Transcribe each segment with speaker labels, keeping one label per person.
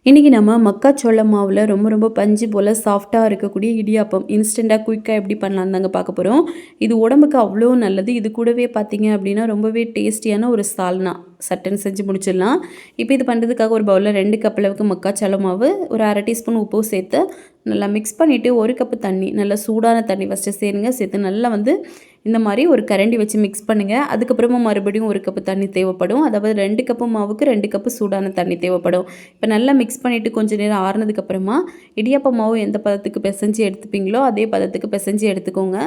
Speaker 1: இன்றைக்கி நம்ம மக்காச்சோள மாவில் ரொம்ப பஞ்சு போல் சாஃப்டாக இருக்கக்கூடிய இடியாப்பம் இன்ஸ்டண்ட்டாக குயிக்காக எப்படி பண்ணலான்னு தாங்க பார்க்க போகிறோம். இது உடம்புக்கு அவ்வளோ நல்லது. இது கூடவே பார்த்தீங்க அப்படின்னா ரொம்பவே டேஸ்டியான ஒரு சால்னா சட்டுன்னு செஞ்சு முடிச்சிடலாம். இப்போ இது பண்ணுறதுக்காக ஒரு பவுலில் 2 கப் அளவுக்கு மக்காச்சோள மாவு, ஒரு 1/2 டீஸ்பூன் உப்பு சேர்த்து நல்லா மிக்ஸ் பண்ணிவிட்டு 1 கப்பு தண்ணி, நல்லா சூடான தண்ணி ஃபஸ்ட்டு சேருங்க. சேர்த்து நல்லா இந்த மாதிரி ஒரு கரண்டி வச்சு மிக்ஸ் பண்ணுங்கள். அதுக்கப்புறமா மறுபடியும் 1 கப்பு தண்ணி தேவைப்படும். அதாவது 2 கப்பு மாவுக்கு 2 கப்பு சூடான தண்ணி தேவைப்படும். இப்போ நல்லா மிக்ஸ் பண்ணிவிட்டு கொஞ்சம் நேரம் ஆறுனதுக்கப்புறமா இடியாப்ப மாவு எந்த பதத்துக்கு பிசைஞ்சு எடுத்துப்பீங்களோ அதே பதத்துக்கு பிசைஞ்சு எடுத்துக்கோங்க.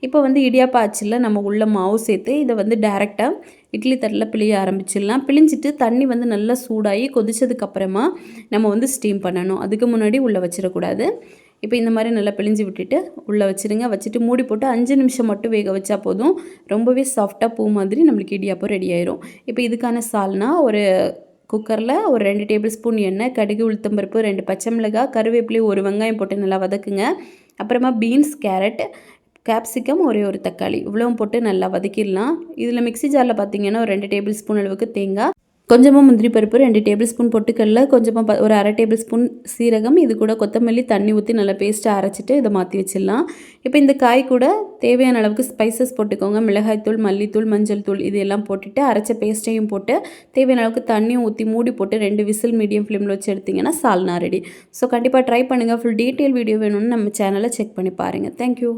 Speaker 1: இப்போ இடியாப்ப அச்சில் நம்ம உள்ள மாவு சேர்த்து இதை டைரெக்டாக இட்லி தட்டில் பிழிய ஆரம்பிச்சிடலாம். பிழிஞ்சிட்டு தண்ணி நல்லா சூடாகி கொதிச்சதுக்கப்புறமா நம்ம ஸ்டீம் பண்ணணும். அதுக்கு முன்னாடி உள்ளே வச்சிடக்கூடாது. இப்போ இந்த மாதிரி நல்லா பிழிஞ்சு விட்டுட்டு உள்ளே வச்சுருங்க. வச்சுட்டு மூடி போட்டு 5 நிமிஷம் மட்டும் வேக வச்சா போதும். ரொம்பவே சாஃப்டாக பூ மாதிரி நம்மளுக்கு இடியாப்பம் ரெடி ஆயிரும். இப்போ இதுக்கான சால்னா ஒரு குக்கரில் ஒரு 2 டேபிள் ஸ்பூன் எண்ணெய், கடுகு, உளுத்தம்பருப்பு, 2 பச்சை மிளகாய், கருவேப்பிலை, ஒரு வெங்காயம் போட்டு நல்லா வதக்குங்க. அப்புறமா பீன்ஸ், கேரட், கேப்சிகம், ஒரே ஒரு தக்காளி இவ்வளவும் போட்டு நல்லா வதக்கிடலாம். இதில் மிக்ஸி ஜாரில் பார்த்தீங்கன்னா ஒரு 2 டேபிள் ஸ்பூன் அளவுக்கு தேங்காய், கொஞ்சமாக முந்திரி பருப்பு, 2 டேபிள் ஸ்பூன் பொட்டுக்கடலை, கொஞ்சமாக ஒரு 1/2 டேபிள் ஸ்பூன் சீரகம், இது கூட கொத்தமல்லி, தண்ணி ஊற்றி நல்லா பேஸ்ட்டாக அரைச்சிட்டு இதை மாற்றி வச்சிடலாம். இப்போ இந்த காய் கூட தேவையான அளவுக்கு ஸ்பைசஸ் போட்டுக்கோங்க. மிளகாய்த்தூள், மல்லித்தூள், மஞ்சள் தூள் இது எல்லாம் போட்டுட்டு அரைச்ச பேஸ்ட்டையும் போட்டு தேவையான அளவுக்கு தண்ணியும் ஊற்றி மூடி போட்டு 2 விசில் மீடியம் ஃப்ளேமில் வச்சு எடுத்திங்கன்னா சால்னா ரெடி. ஸோ கண்டிப்பாக ட்ரை பண்ணுங்கள். ஃபுல் டீட்டெயில் வீடியோ வேணும்னு நம்ம சேனலை செக் பண்ணி பாருங்கள். தேங்க்யூ.